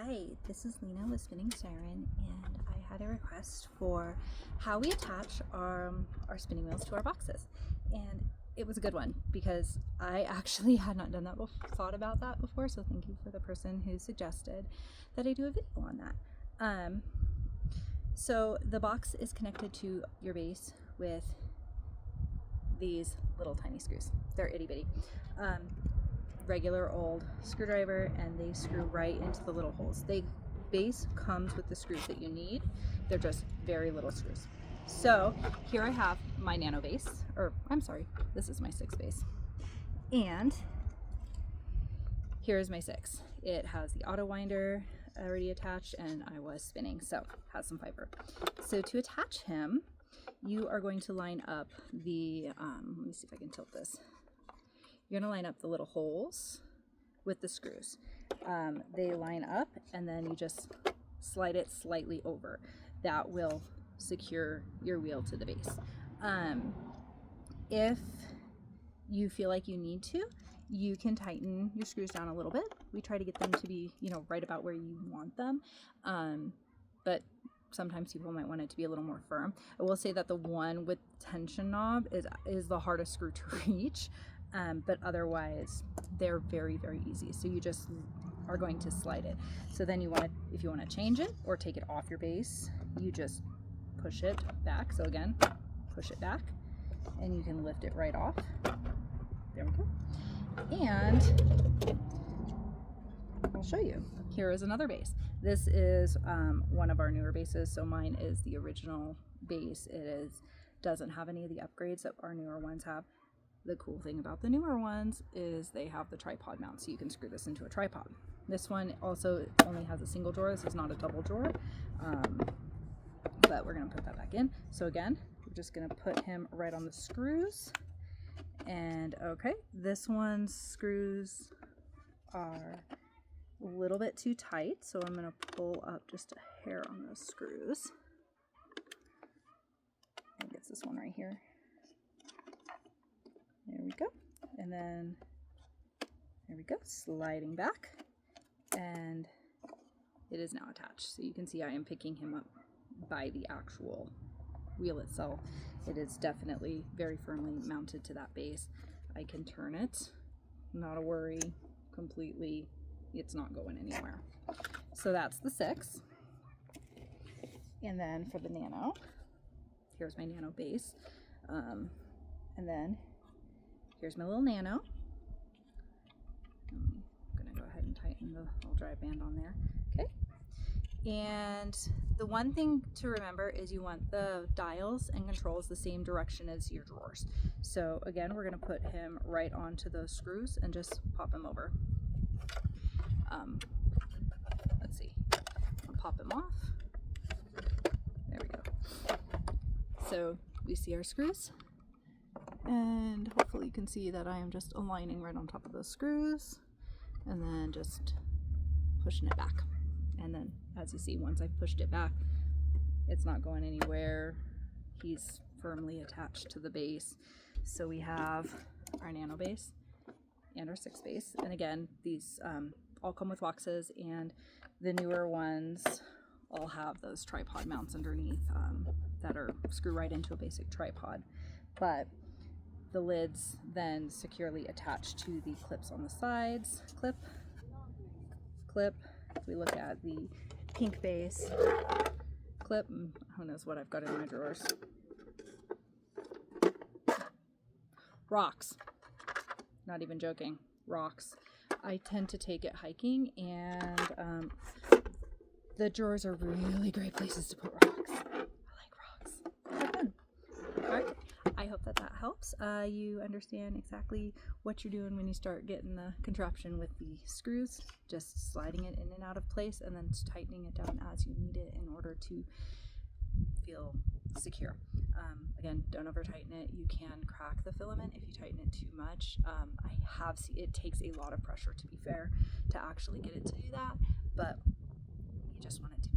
Hi, this is Lena with Spinning Siren, and I had a request for how we attach our spinning wheels to our boxes. And it was a good one because I actually had not done that thought about that before, so thank you for the person who suggested that I do a video on that. So the box is connected to your base with these little tiny screws. They're itty bitty. Regular old screwdriver, and they screw right into the little holes. The base comes with the screws that you need. They're just very little screws. So here I have my nano base, or I'm sorry, this is my 6 base. And here's my 6. It has the auto winder already attached, and I was spinning, so it has some fiber. So to attach him, you are going to line up the, let me see if I can tilt this. You're gonna line up the little holes with the screws. They line up, and then you just slide it slightly over. That will secure your wheel to the base. If you feel like you need to, you can tighten your screws down a little bit. We try to get them to be, right about where you want them. But sometimes people might want it to be a little more firm. I will say that the one with tension knob is the hardest screw to reach. But otherwise they're very, very easy. So you just are going to slide it. So then if you want to change it or take it off your base, you just push it back. So again, push it back, and you can lift it right off. There we go. And I'll show you. Here is another base. This is one of our newer bases. So mine is the original base. Doesn't have any of the upgrades that our newer ones have. The cool thing about the newer ones is they have the tripod mount, so you can screw this into a tripod. This one also only has a single drawer. This is not a double drawer, but we're going to put that back in. So again, we're just going to put him right on the screws. And okay, this one's screws are a little bit too tight, so I'm going to pull up just a hair on those screws. I think it's this one right here. There we go. And then there we go, sliding back, and it is now attached. So you can see I am picking him up by the actual wheel itself. It is definitely very firmly mounted to that base. I can turn it, not a worry, completely. It's not going anywhere. So that's the 6. And then for the nano, here's my nano base. And then here's my little nano. I'm gonna go ahead and tighten the little drive band on there. Okay. And the one thing to remember is you want the dials and controls the same direction as your drawers. So again, we're gonna put him right onto those screws and just pop him over. Let's see. I'll pop him off. There we go. So we see our screws. And hopefully you can see that I am just aligning right on top of those screws and then just pushing it back. And then as you see, once I've pushed it back, it's not going anywhere. He's firmly attached to the base. So we have our nano base and our 6 base. And again, these all come with boxes, and the newer ones all have those tripod mounts underneath that are screw right into a basic tripod. But the lids then securely attached to the clips on the sides. Clip, clip. If we look at the pink base, clip. Who knows what I've got in my drawers. Rocks. Not even joking. Rocks. I tend to take it hiking, and the drawers are really great places to put rocks. I like rocks. They're fun. All right. I hope that helps. You understand exactly what you're doing when you start getting the contraption with the screws, just sliding it in and out of place and then tightening it down as you need it in order to feel secure. Again, don't over tighten it. You can crack the filament if you tighten it too much. I have seen it takes a lot of pressure, to be fair, to actually get it to do that, but you just want it to be